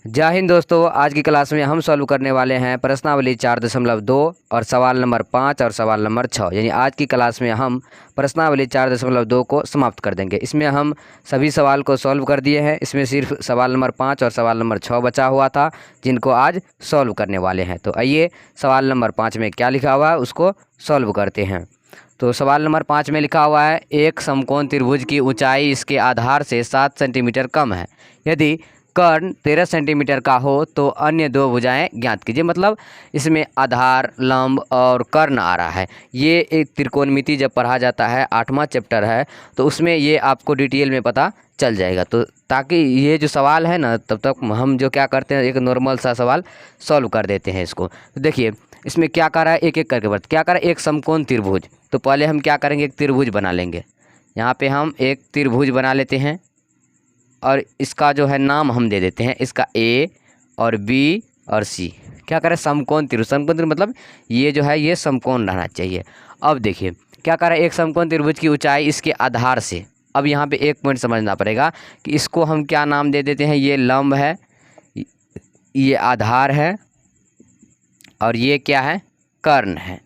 जय हिंद दोस्तों। आज की क्लास में हम सॉल्व करने वाले हैं प्रश्नावली 4.2 और सवाल नंबर 5 और सवाल नंबर 6। यानी आज की क्लास में हम प्रश्नावली 4.2 को समाप्त कर देंगे। इसमें हम सभी सवाल को सॉल्व कर दिए हैं। इसमें सिर्फ सवाल नंबर 5 और सवाल नंबर 6 बचा हुआ था, जिनको आज सॉल्व करने वाले हैं। तो आइए सवाल नंबर 5 में क्या लिखा हुआ है उसको सॉल्व करते हैं। तो सवाल नंबर 5 में लिखा हुआ है, एक समकोण त्रिभुज की ऊंचाई इसके आधार से 7 सेंटीमीटर कम है। यदि कर्ण 13 सेंटीमीटर का हो तो अन्य दो भुजाएं ज्ञात कीजिए। मतलब इसमें आधार, लंब और कर्ण आ रहा है। ये एक त्रिकोणमिति जब पढ़ा जाता है, 8वां चैप्टर है, तो उसमें ये आपको डिटेल में पता चल जाएगा। तो ताकि ये जो सवाल है ना, तब तक हम जो क्या करते हैं, एक नॉर्मल सा सवाल सॉल्व कर देते हैं इसको। तो देखिए इसमें क्या कर रहा है, एक एक करके बढ़ते क्या कर रहा है, एक समकोण त्रिभुज। तो पहले हम क्या करेंगे, एक त्रिभुज बना लेंगे। यहाँ पे हम एक त्रिभुज बना लेते हैं और इसका जो है नाम हम दे देते हैं, इसका ए और बी और सी। क्या करें, समकोण त्रिभुज। समकोण त्रिभुज मतलब ये जो है ये समकोण रहना चाहिए। अब देखिए क्या कर रहा है, एक समकोण त्रिभुज की ऊंचाई इसके आधार से। अब यहाँ पे एक पॉइंट समझना पड़ेगा कि इसको हम क्या नाम दे देते हैं, ये लंब है, ये आधार है और ये क्या है, कर्ण है।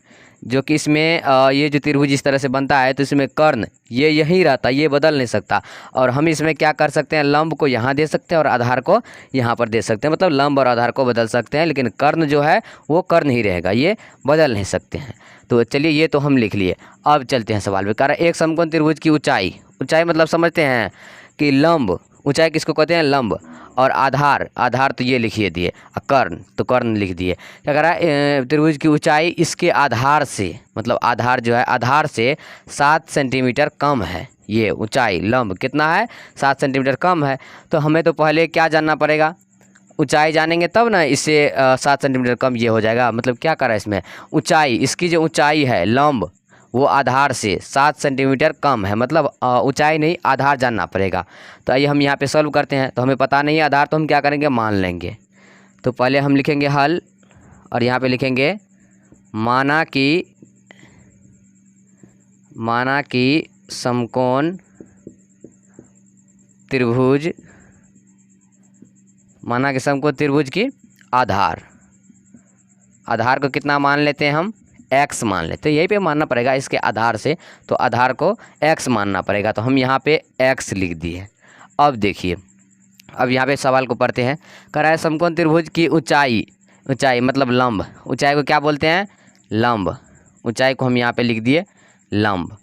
जो कि इसमें ये जो त्रिभुज इस तरह से बनता है तो इसमें कर्ण ये यहीं रहता, ये बदल नहीं सकता। और हम इसमें क्या कर सकते हैं, लंब को यहाँ दे सकते हैं और आधार को यहाँ पर दे सकते हैं। मतलब लंब और आधार को बदल सकते हैं, लेकिन कर्ण जो है वो कर्ण ही रहेगा, ये बदल नहीं सकते हैं। तो चलिए ये तो हम लिख लिए। अब चलते हैं सवाल पे। कारण एक समकोण त्रिभुज की ऊंचाई, ऊंचाई मतलब समझते हैं कि लंब, ऊंचाई किसको कहते हैं, लंब। और आधार, आधार तो ये लिखिए दिए, कर्ण तो कर्ण लिख दिए। क्या कह रहा है, त्रिभुज की ऊंचाई इसके आधार से, मतलब आधार जो है आधार से 7 सेंटीमीटर कम है। ये ऊंचाई लंब कितना है, 7 सेंटीमीटर कम है। तो हमें तो पहले क्या जानना पड़ेगा, ऊंचाई जानेंगे तब ना इससे 7 सेंटीमीटर कम ये हो जाएगा। मतलब क्या कर रहा है इसमें, ऊंचाई, इसकी जो ऊंचाई है लंब वो आधार से 7 सेंटीमीटर कम है। मतलब ऊंचाई नहीं, आधार जानना पड़ेगा। तो आइए हम यहाँ पे सॉल्व करते हैं। तो हमें पता नहीं है आधार, तो हम क्या करेंगे, मान लेंगे। तो पहले हम लिखेंगे हल और यहाँ पे लिखेंगे माना कि समकोण त्रिभुज, माना कि समकोण त्रिभुज की आधार, आधार को कितना मान लेते हैं हम, x मान लेते हैं। यहीं पे मानना पड़ेगा इसके आधार से, तो आधार को x मानना पड़ेगा। तो हम यहाँ पे x लिख दिए। अब देखिए, अब यहाँ पे सवाल को पढ़ते हैं। कह रहा है समकोण त्रिभुज की ऊंचाई, ऊंचाई मतलब लंब, ऊंचाई को क्या बोलते हैं, लंब। ऊंचाई को हम यहाँ पे लिख दिए लंब।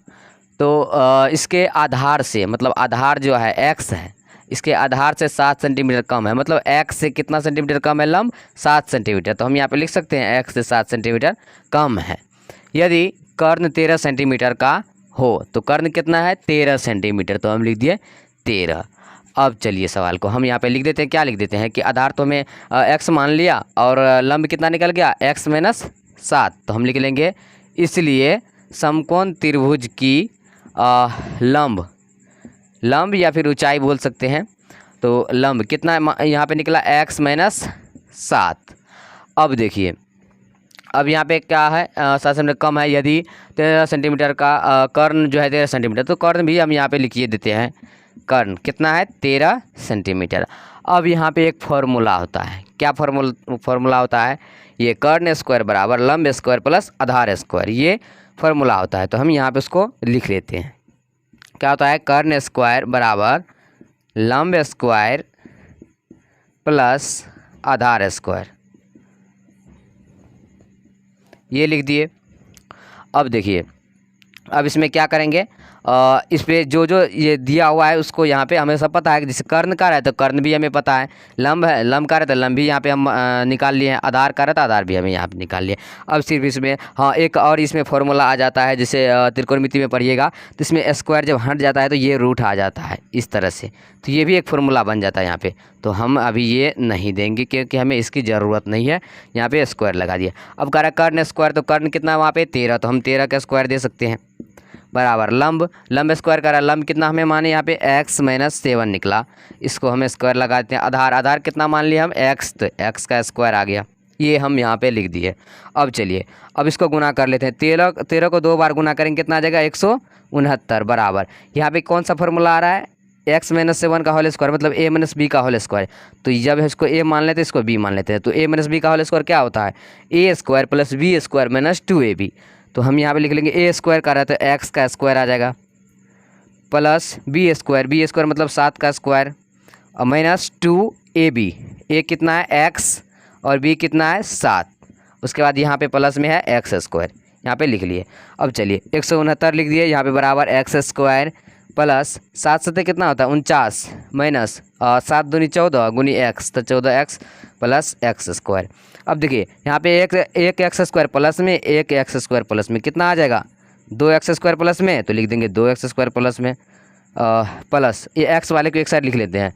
तो इसके आधार से, मतलब आधार जो है x है, इसके आधार से 7 सेंटीमीटर कम है। मतलब x से कितना सेंटीमीटर कम है, लंब 7 सेंटीमीटर। तो हम यहाँ पे लिख सकते हैं x से 7 सेंटीमीटर कम है। यदि कर्ण 13 सेंटीमीटर का हो तो कर्ण कितना है, 13 सेंटीमीटर। तो हम लिख दिए 13। अब चलिए सवाल को हम यहाँ पे लिख देते हैं। क्या लिख देते हैं कि आधार तो हमें x मान लिया और लंब कितना निकल गया, x - 7। तो हम लिख लेंगे इसलिए समकोण त्रिभुज की लंब, लंब या फिर ऊंचाई बोल सकते हैं। तो लंब कितना यहाँ पे निकला, x - 7। अब देखिए, अब यहाँ पे क्या है, 7 सेंटीमीटर कम है। यदि 13 सेंटीमीटर का कर्ण जो है 13 सेंटीमीटर, तो कर्ण भी हम यहाँ पे लिखिए देते हैं। कर्ण कितना है, 13 सेंटीमीटर। अब यहाँ पे एक फॉर्मूला होता है। क्या फॉर्मूला होता है, ये कर्ण स्क्वायर बराबर लंब स्क्वायर प्लस आधार स्क्वायर, ये फॉर्मूला होता है। तो हम यहाँ पे उसको लिख लेते हैं। क्या होता है, कर्ण स्क्वायर बराबर लंब स्क्वायर प्लस आधार स्क्वायर, ये लिख दिए। अब देखिए, अब इसमें क्या करेंगे, इस पे जो जो ये दिया हुआ है उसको यहाँ पे हमें सब पता है कि जैसे कर्ण का है तो कर्ण भी हमें पता है, लंब है, लंब का है तो लंब भी यहाँ पे हम निकाल लिए हैं, आधार का है तो आधार भी हमें यहाँ पे निकाल लिए। अब सिर्फ इसमें हाँ एक और इसमें फॉर्मूला आ जाता है, जैसे त्रिकोणमिति में पढ़िएगा तो इसमें स्क्वायर जब हट जाता है तो ये रूट आ जाता है इस तरह से। तो ये भी एक फार्मूला बन जाता है यहाँ पे। तो हम अभी ये नहीं देंगे क्योंकि हमें इसकी ज़रूरत नहीं है। यहाँ पे स्क्वायर लगा दिया। अब कह रहा है कर्ण स्क्वायर, तो कर्ण कितना है वहाँ पे 13, तो हम 13 का स्क्वायर दे सकते हैं बराबर लंब, लंब स्क्वायर करा, लंब कितना हमें माने यहाँ पे x - 7 निकला। इसको हम स्क्वायर लगा देते हैं। आधार, आधार कितना मान लिया हम x, तो x का स्क्वायर आ गया। ये हम यहाँ पे लिख दिए। अब चलिए, अब इसको गुना कर लेते हैं। 13 को 2 बार गुना करेंगे कितना आ जाएगा, 169 बराबर। यहाँ पे कौन सा फॉर्मूला आ रहा है, एक्स माइनस से 1 का होल स्क्वायर मतलब ए माइनस बी का होल स्क्वायर। तो जब इसको ए मान लेते हैं इसको बी मान लेते हैं, तो ए माइनस बी का होल स्क्वायर क्या होता है, A square plus B square minus 2ab। तो हम यहाँ पे लिख लेंगे ए स्क्वायर का रहता है एक्स का स्क्वायर आ जाएगा प्लस बी स्क्वायर मतलब 7 का स्क्वायर और माइनस 2ab। ए कितना है एक्स और बी कितना है 7। उसके बाद यहाँ पे प्लस में है एक्स स्क्वायर, यहाँ पे लिख लिए। अब चलिए 169 लिख दिए, यहाँ पे बराबर एक्स स्क्वायर प्लस 7 सत्ते कितना होता है 49 माइनस 7 दूनी 14 गुनी एक्स, तो 14x प्लस एक्स स्क्वायर। अब देखिए यहाँ पे एक एक्स स्क्वायर प्लस में एक एक्स स्क्वायर प्लस में कितना आ जाएगा 2x स्क्वायर प्लस में, तो लिख देंगे 2x स्क्वायर प्लस में प्लस ये एक्स वाले को एक साइड लिख लेते हैं,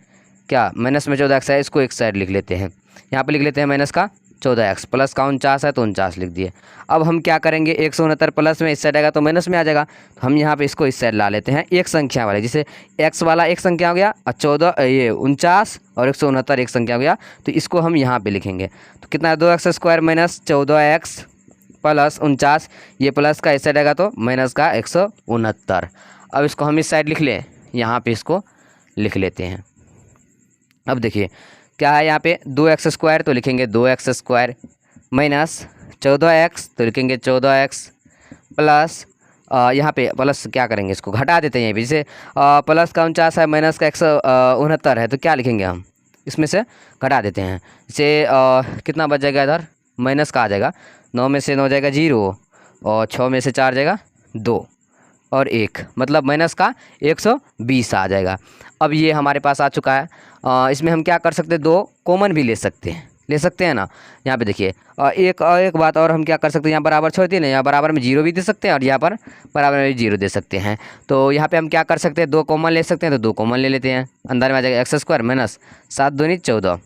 क्या माइनस में 14x है इसको एक साइड लिख लेते हैं, यहाँ पे लिख लेते हैं माइनस का 14x प्लस का 49 है तो 49 लिख दिए। अब हम क्या करेंगे 169 प्लस में इस साइड आएगा तो माइनस में आ जाएगा, तो हम यहाँ पे इसको इस साइड ला लेते हैं एक संख्या वाले, जैसे x वाला एक संख्या हो गया और 49 और 169 एक संख्या हो गया, तो इसको हम यहाँ पे लिखेंगे। तो कितना है 2x square minus 14x plus 49, ये प्लस का इस साइड आएगा तो माइनस का 169। अब इसको हम इस साइड लिख लें, यहाँ पे इसको लिख लेते हैं। अब देखिए क्या है यहाँ पे 2x स्क्वायर तो लिखेंगे 2x स्क्वायर माइनस 14x तो लिखेंगे 14x प्लस यहाँ पे प्लस क्या करेंगे इसको घटा देते हैं, जैसे प्लस का 49 है माइनस का 169 है, तो क्या लिखेंगे हम इसमें से घटा देते हैं, जैसे कितना बच जाएगा इधर माइनस का आ जाएगा, 9 में से 9 जाएगा 0 और 6 में से 4 जाएगा 2 और 1 मतलब माइनस का 120 आ जाएगा। अब ये हमारे पास आ चुका है। इसमें हम क्या कर सकते हैं 2 कॉमन भी ले सकते हैं ना। यहाँ पे देखिए एक बात और हम क्या कर सकते हैं, यहाँ बराबर छोड़ दिए ना, यहाँ बराबर में 0 भी दे सकते हैं और यहाँ पर बराबर में 0 दे सकते हैं। तो यहाँ पे हम क्या कर सकते हैं 2 कॉमन ले सकते हैं, तो 2 कॉमन ले लेते हैं, अंदर में आ जाएगा एक्स स्क्वायर माइनस 7 दूनी 14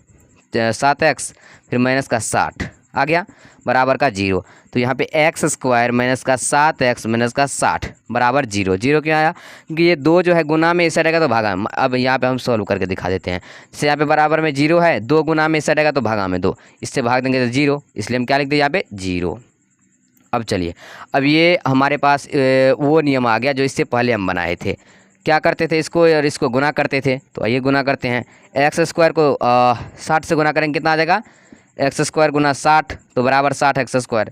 7x फिर माइनस का 60 आ गया बराबर का 0। तो यहाँ पे एक्स स्क्वायर माइनस का 7x माइनस का 60 बराबर 0। 0 क्यों आया, क्योंकि ये 2 जो है गुना में इस साइड आएगा तो भागा में। अब यहाँ पे हम सॉल्व करके दिखा देते हैं, जैसे यहाँ पे बराबर में 0 है, 2 गुना में इस साइड आएगा तो भागा में 2, इससे भाग देंगे तो 0, इसलिए हम क्या लिख दें यहाँ पे 0। अब चलिए अब ये हमारे पास वो नियम आ गया जो इससे पहले हम बनाए थे। क्या करते थे इसको और इसको गुना करते थे, तो आइए गुना करते हैं। एक्स स्क्वायर को 60 से गुना करेंगे कितना आ जाएगा एक्स स्क्वायर गुना 60 तो बराबर 60x स्क्वायर,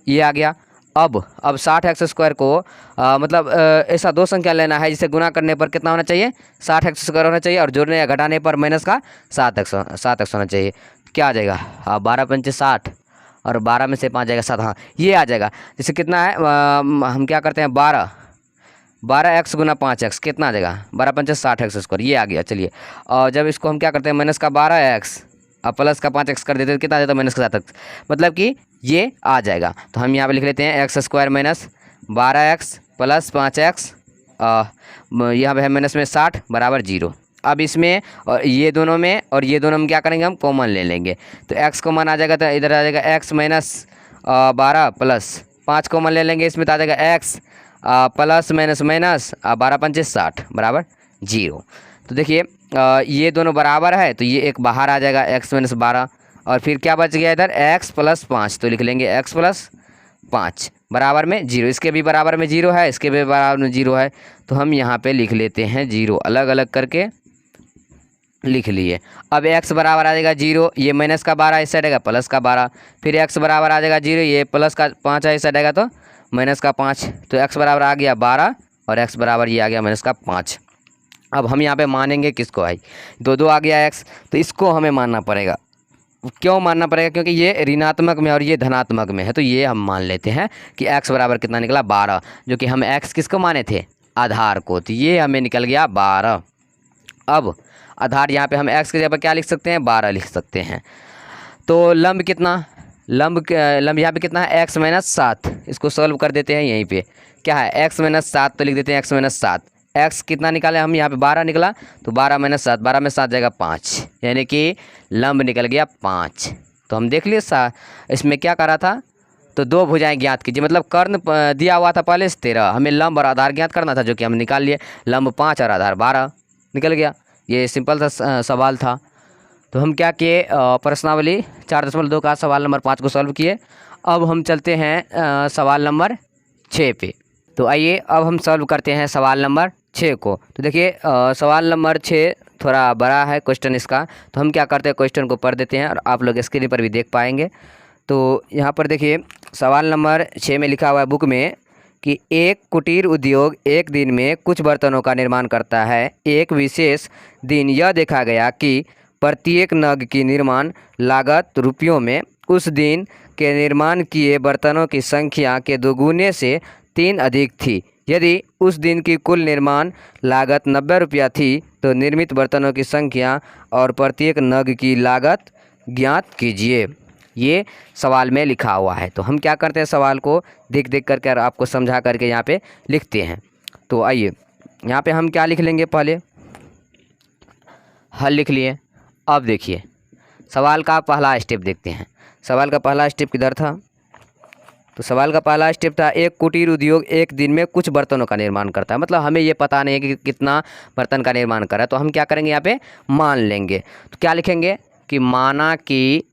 ये आ गया। अब 60x स्क्वायर को मतलब ऐसा 2 संख्या लेना है जिसे गुना करने पर कितना होना चाहिए 60x स्क्वायर होना चाहिए और जोड़ने या घटाने पर माइनस का 7x होना चाहिए। क्या आ जाएगा 12 पंचे 60 और 12 में से 5 जाएगा 7, हाँ ये आ जाएगा। जैसे कितना है हम क्या करते हैं 12x गुना 5x कितना आ जाएगा 12 पंचे 60x स्क्वायर, ये आ गया। चलिए और जब इसको हम क्या करते हैं माइनस का 12x और प्लस का 5x कर देते हैं कितना आ जाता है माइनस का 7x, मतलब कि ये आ जाएगा। तो हम यहाँ पे लिख लेते हैं x square minus 12x plus 5x यहाँ पे है माइनस में 60 बराबर 0। अब इसमें और ये दोनों में और ये दोनों में क्या करेंगे हम कॉमन ले लेंगे, तो x कॉमन आ जाएगा तो इधर आ जाएगा x माइनस 12 प्लस 5 कॉमन ले लेंगे, इसमें तो आ जाएगा x प्लस माइनस माइनस 12 पंचे 60 बराबर 0। तो देखिए ये दोनों बराबर है तो ये एक बाहर आ जाएगा x माइनस 12 और फिर क्या बच गया इधर x प्लस 5, तो लिख लेंगे x प्लस 5 बराबर में 0। इसके भी बराबर में 0 है, इसके भी बराबर में 0 है, तो हम यहाँ पे लिख लेते हैं 0, अलग अलग करके लिख लिए। अब x बराबर आ जाएगा 0, ये माइनस का 12 इस साइड आएगा प्लस का 12, फिर x बराबर आ जाएगा 0, ये प्लस का 5 है इस साइड आएगा तो माइनस का 5, तो x बराबर आ गया 12 और x बराबर ये आ गया माइनस का 5। अब हम यहाँ पे मानेंगे किसको आई 2 आ गया x, तो इसको हमें मानना पड़ेगा। क्यों मानना पड़ेगा, क्योंकि ये ऋणात्मक में और ये धनात्मक में है, तो ये हम मान लेते हैं कि x बराबर कितना निकला 12, जो कि हम x किसको माने थे आधार को, तो ये हमें निकल गया 12। अब आधार यहाँ पे हम x की जगह क्या लिख सकते हैं 12 लिख सकते हैं। तो लंब कितना लंब यहाँ पे कितना है x माइनस 7, इसको सॉल्व कर देते हैं। यहीं पे क्या है x माइनस 7, तो लिख देते हैं x माइनस 7। x कितना निकाले हम यहाँ पे 12 निकला, तो 12 माइनस 7, 12 में 7 जाएगा 5, यानी कि लंब निकल गया 5। तो हम देख लिए इसमें क्या करा था, तो 2 भुजाएं ज्ञात कीजिए, मतलब कर्ण दिया हुआ था पहले से 13, हमें लंब और आधार ज्ञात करना था, जो कि हम निकाल लिए। लंब 5 और आधार 12 निकल गया। ये सिंपल सा सवाल था। तो हम क्या किए प्रश्नावली 4.2 का सवाल नंबर 5 को सॉल्व किए। अब हम चलते हैं सवाल नंबर 6 पे। तो आइए अब हम सॉल्व करते हैं सवाल नंबर 6 को। तो देखिए सवाल नंबर 6 थोड़ा बड़ा है क्वेश्चन इसका, तो हम क्या करते हैं क्वेश्चन को पढ़ देते हैं और आप लोग स्क्रीन पर भी देख पाएंगे। तो यहाँ पर देखिए सवाल नंबर 6 में लिखा हुआ है बुक में कि एक कुटीर उद्योग एक दिन में कुछ बर्तनों का निर्माण करता है। एक विशेष दिन यह देखा गया कि प्रत्येक नग की निर्माण लागत रुपयों में उस दिन के निर्माण किए बर्तनों की संख्या के दोगुने से 3 अधिक थी। यदि उस दिन की कुल निर्माण लागत 90 रुपया थी तो निर्मित बर्तनों की संख्या और प्रत्येक नग की लागत ज्ञात कीजिए। ये सवाल में लिखा हुआ है। तो हम क्या करते हैं सवाल को देख देख करके और आपको समझा करके यहाँ पे लिखते हैं। तो आइए यहाँ पे हम क्या लिख लेंगे, पहले हल लिख लिए। अब देखिए सवाल का पहला स्टेप देखते हैं। सवाल का पहला स्टेप किधर था? तो सवाल का पहला स्टेप था एक कुटीर उद्योग एक दिन में कुछ बर्तनों का निर्माण करता है। मतलब हमें ये पता नहीं है कि कितना बर्तन का निर्माण कर रहा है, तो हम क्या करेंगे यहाँ पे मान लेंगे। तो क्या लिखेंगे कि माना कि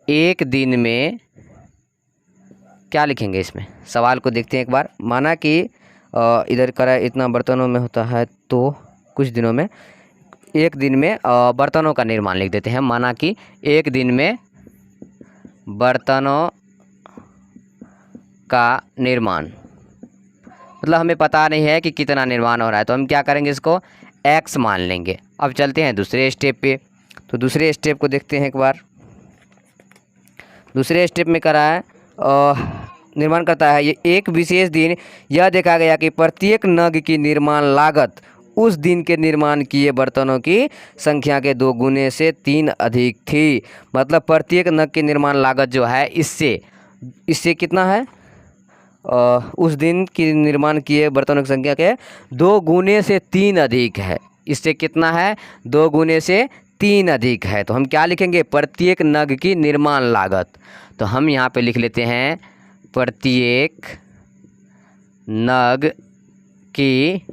एक दिन में, क्या लिखेंगे इसमें, सवाल को देखते हैं एक बार। माना कि इधर करा इतना बर्तनों में होता है तो कुछ दिनों में, एक दिन में बर्तनों का निर्माण लिख देते हैं। माना कि एक दिन में बर्तनों का निर्माण, मतलब हमें पता नहीं है कि कितना निर्माण हो रहा है, तो हम क्या करेंगे इसको x मान लेंगे। अब चलते हैं दूसरे स्टेप पे। तो दूसरे स्टेप को देखते हैं एक बार। दूसरे स्टेप में करा है निर्माण करता है ये एक विशेष दिन यह देखा गया कि प्रत्येक नग की निर्माण लागत उस दिन के निर्माण किए बर्तनों की संख्या के 2 गुने से 3 अधिक थी। मतलब प्रत्येक नग की निर्माण लागत जो है इससे कितना है, उस दिन की निर्माण किए बर्तनों की संख्या के 2 गुने से 3 अधिक है। इससे कितना है, 2 गुने से 3 अधिक है। तो हम क्या लिखेंगे, प्रत्येक नग की निर्माण लागत। तो हम यहाँ पे लिख लेते हैं प्रत्येक नग की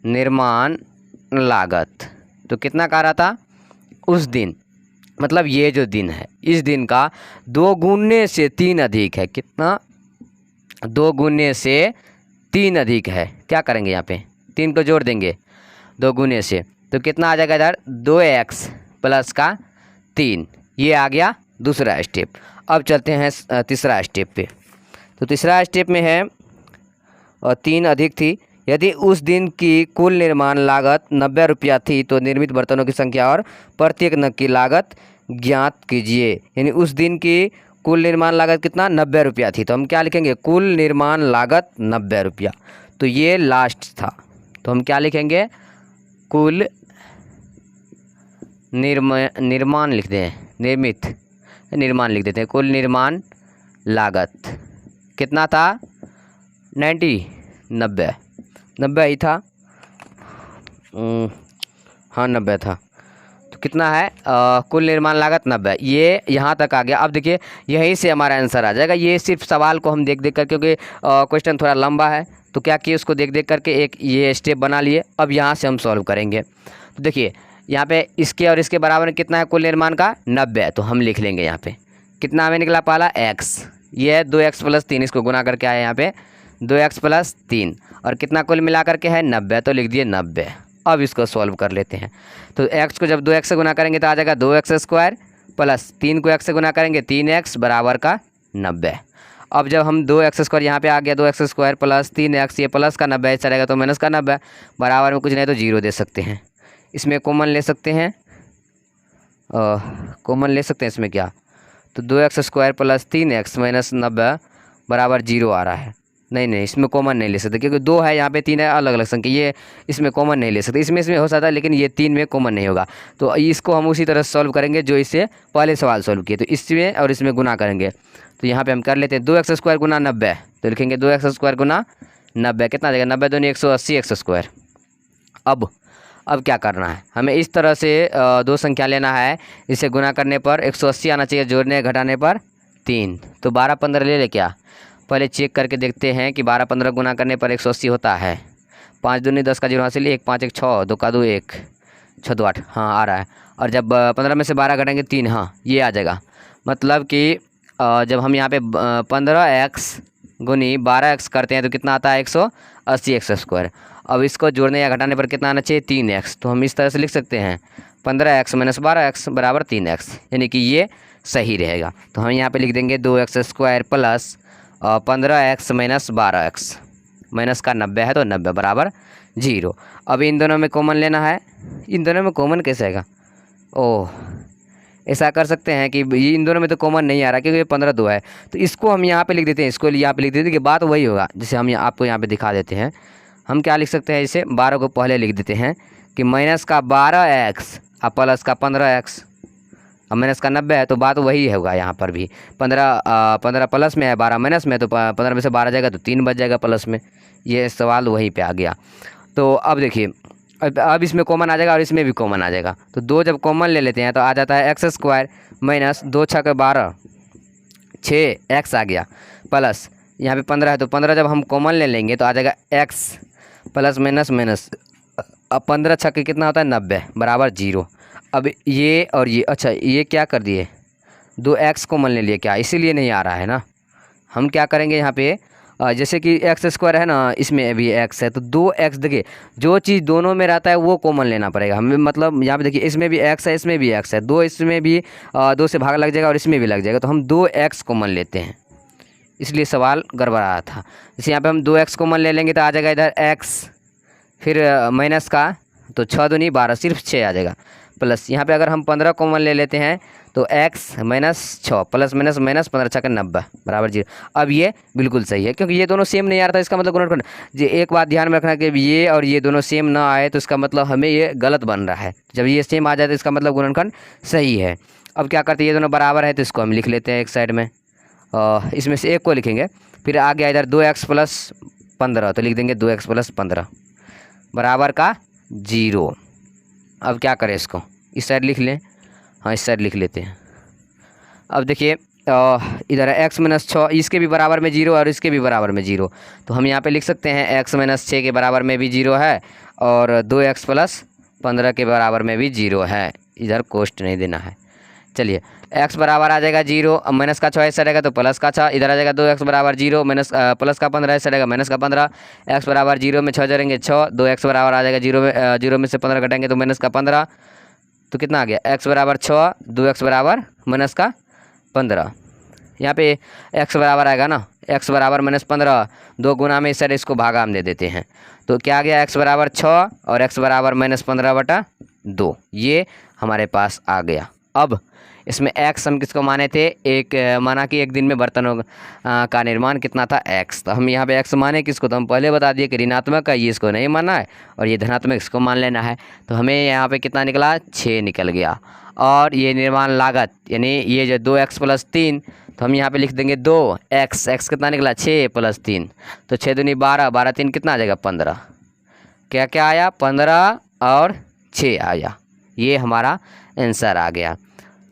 निर्माण लागत। तो कितना कह रहा था, उस दिन, मतलब ये जो दिन है इस दिन का 2 गुने से 3 अधिक है। कितना, 2 गुने से 3 अधिक है। क्या करेंगे यहाँ पे 3 को जोड़ देंगे 2 गुने से, तो कितना आ जाएगा इधर 2x प्लस का 3। ये आ गया दूसरा स्टेप। अब चलते हैं तीसरा स्टेप पे। तो तीसरा स्टेप में है 3 अधिक थी। यदि उस दिन की कुल निर्माण लागत 90 रुपया थी तो निर्मित बर्तनों की संख्या और प्रत्येक नग की लागत ज्ञात कीजिए। यानी उस दिन की कुल निर्माण लागत कितना, 90 रुपया थी। तो हम क्या लिखेंगे, कुल निर्माण लागत 90 रुपया। तो ये लास्ट था, तो हम क्या लिखेंगे, कुल निर्माण लिख दें, निर्मित निर्माण लिख देते हैं। कुल निर्माण लागत कितना था, 90 ही था। हाँ 90 था। तो कितना है, कुल निर्माण लागत 90। ये यहाँ तक आ गया। अब देखिए यहीं से हमारा आंसर आ जाएगा। ये सिर्फ सवाल को हम देख देख कर, क्योंकि क्वेश्चन थोड़ा लंबा है तो क्या किए, उसको देख देख करके एक ये स्टेप बना लिए। अब यहाँ से हम सॉल्व करेंगे। तो देखिए यहाँ पे इसके और इसके बराबर कितना है कुल निर्माण का, 90। तो हम लिख लेंगे यहाँ पे कितना हमें निकला, पहला x, ये है 2x प्लस 3, इसको गुना करके आया यहाँ पे 2x प्लस 3, और कितना कुल मिला करके है 90, तो लिख दिए 90। अब इसको सॉल्व कर लेते हैं। तो x को जब 2x से गुना करेंगे तो आ जाएगा 2x स्क्वायर प्लस 3 को x से गुना करेंगे 3x बराबर का 90। अब जब हम 2x स्क्वायर यहाँ पे आ गया, 2x स्क्वायर प्लस 3x, ये प्लस का 90 चलेगा तो माइनस का 90, बराबर में कुछ नहीं तो 0 दे सकते हैं। इसमें कॉमन ले सकते हैं, कॉमन ले सकते हैं इसमें क्या, तो 2x square plus 3x minus 90 बराबर 0 आ रहा है। नहीं इसमें कॉमन नहीं ले सकते, क्योंकि 2 है यहाँ पे 3 है, अलग अलग संख्या, ये इसमें कॉमन नहीं ले सकते। इसमें हो सकता है लेकिन ये 3 में कॉमन नहीं होगा। तो इसको हम उसी तरह सॉल्व करेंगे जो इससे पहले सवाल सॉल्व किए। तो इसमें और इसमें गुना करेंगे। तो यहाँ पे हम कर लेते हैं 2x स्क्वायर गुना 90, तो लिखेंगे 2x स्क्वायर गुना 90 कितना देगा, 90 दूनी 180 x स्क्वायर। अब क्या करना है, हमें इस तरह से 2 संख्या लेना है। इसे गुना करने पर 180 आना चाहिए, जोड़ने घटाने पर 3, तो 12-15 ले क्या, पहले चेक करके देखते हैं कि 12-15 गुना करने पर 180 होता है। 5 दूनी 10 का 0 हासिल, 1 5 1 6, 2 का 2 1, 6 2 8, हाँ आ रहा है। और जब 15 में से 12 घटाएंगे 3, हाँ ये आ जाएगा। मतलब कि जब हम यहाँ पे 15x गुनी 12x करते हैं तो कितना आता है 180x²। अब इसको जोड़ने या घटाने पर कितना आना चाहिए 3x। तो हम इस तरह से लिख सकते हैं 15x - 12x बराबर 3x, यानी कि ये सही रहेगा। तो हम यहाँ पे लिख देंगे 2x² plus 15x - 12x, minus का 90 है तो 90 बराबर 0। अब इन दोनों में कॉमन लेना है। इन दोनों में कॉमन कैसे आएगा? ओह, ऐसा कर सकते हैं कि ये इन दोनों में तो कॉमन नहीं आ रहा क्योंकि ये 15 2 है, तो इसको हम यहाँ पे लिख देते हैं, इसको यहाँ पे लिख देते हैं कि बात वही होगा। जैसे हम आपको यहाँ पे दिखा देते हैं, हम क्या लिख सकते हैं, इसे 12 को पहले लिख देते हैं कि माइनस का 12x और प्लस का 15x, अब माइनस का 90 है तो बात वही होगा। यहाँ पर भी 15 प्लस में है, 12 माइनस में है, तो 15 में से 12 जाएगा तो 3 बच जाएगा प्लस में। ये सवाल वहीं पे आ गया। तो अब देखिए, अब इसमें कॉमन आ जाएगा और इसमें भी कॉमन आ जाएगा। तो 2 जब कॉमन ले लेते हैं तो आ जाता है x² माइनस 2 × 6 = 12, 6x आ गया, प्लस यहाँ पे 15 है तो 15 जब हम कॉमन ले लेंगे तो आ जाएगा x प्लस माइनस माइनस, अब 15 × 6 कितना होता है 90 बराबर 0। अब ये और ये, अच्छा ये क्या कर दिए, 2x कॉमन ले लिए क्या, इसीलिए नहीं आ रहा है ना। हम क्या करेंगे यहाँ पे, जैसे कि x² है ना, इसमें भी x है तो 2x, देखिए जो चीज़ दोनों में रहता है वो कॉमन लेना पड़ेगा हमें। मतलब यहाँ पे देखिए इसमें भी x है, इसमें भी x है, 2 इसमें भी 2 से भाग लग जाएगा और इसमें भी लग जाएगा, तो हम 2x कॉमन लेते हैं, इसलिए सवाल गड़बड़ा रहा था। जैसे यहाँ पे हम 2x कॉमन ले लेंगे तो आ जाएगा इधर x, फिर माइनस का, तो 6 दूनी 12, सिर्फ 6 आ जाएगा, प्लस यहाँ पे अगर हम 15 कॉमन ले लेते हैं तो x - 6 प्लस माइनस माइनस 15 × 6 = 90 बराबर 0। अब ये बिल्कुल सही है क्योंकि ये दोनों सेम नहीं आ रहा था, इसका मतलब गुणनखंड। जी एक बात ध्यान में रखना कि ये और ये दोनों सेम ना आए तो इसका मतलब हमें ये गलत बन रहा है। जब ये सेम आ जाए तो इसका मतलब गुणनखंड सही है। अब क्या करते हैं, ये दोनों बराबर है तो इसको हम लिख लेते हैं एक साइड में, इसमें से एक को लिखेंगे। फिर आ गया इधर 2x + 15, तो लिख देंगे 2x + 15 बराबर का 0। अब क्या करें, इसको इस साइड लिख लें, हाँ इस साइड लिख लेते हैं। अब देखिए इधर है x - 6, इसके भी बराबर में 0 और इसके भी बराबर में 0, तो हम यहाँ पे लिख सकते हैं x - 6 के बराबर में भी 0 है और 2x + 15 के बराबर में भी 0 है। इधर कोष्ट नहीं देना है। चलिए x बराबर आ जाएगा 0, अब माइनस का 6 ऐसा रहेगा तो प्लस का 6, इधर आ जाएगा 2x बराबर 0 माइनस प्लस का 15 ऐसा रहेगा माइनस का 15, x बराबर 0 में 6 जोड़ेंगे 6, 2x बराबर आ जाएगा 0 में से 15 घटाएंगे तो माइनस का 15, तो कितना आ गया x बराबर 6, 2x बराबर माइनस का 15। यहाँ पे x बराबर आएगा ना, x बराबर -15, 2 गुना में इस साइड इसको भागा हम दे देते हैं, तो क्या आ गया x बराबर 6 और x बराबर -15/2, ये हमारे पास आ गया। अब इसमें x हम किसको माने थे, एक माना कि एक दिन में बर्तनों का निर्माण कितना था x, तो हम यहाँ पे x माने किसको, तो हम पहले बता दिए कि ऋणात्मक का ये इसको नहीं मानना है और ये धनात्मक इसको मान लेना है। तो हमें यहाँ पे कितना निकला, 6 निकल गया। और ये निर्माण लागत यानी ये जो 2x + 3, तो हम यहाँ पे लिख देंगे 2x कितना निकला 6 + 3, तो 6 दूनी 12, 12 3 कितना आ जाएगा 15, क्या क्या आया 15 और 6 आया, ये हमारा आंसर आ गया।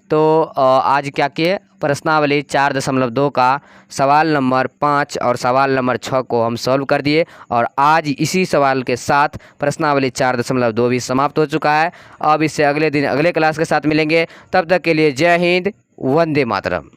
तो आज क्या किए, प्रश्नावली 4.2 का सवाल नंबर 5 और सवाल नंबर 6 को हम सॉल्व कर दिए और आज इसी सवाल के साथ प्रश्नावली 4.2 भी समाप्त हो चुका है। अब इससे अगले दिन अगले क्लास के साथ मिलेंगे, तब तक के लिए जय हिंद, वंदे मातरम।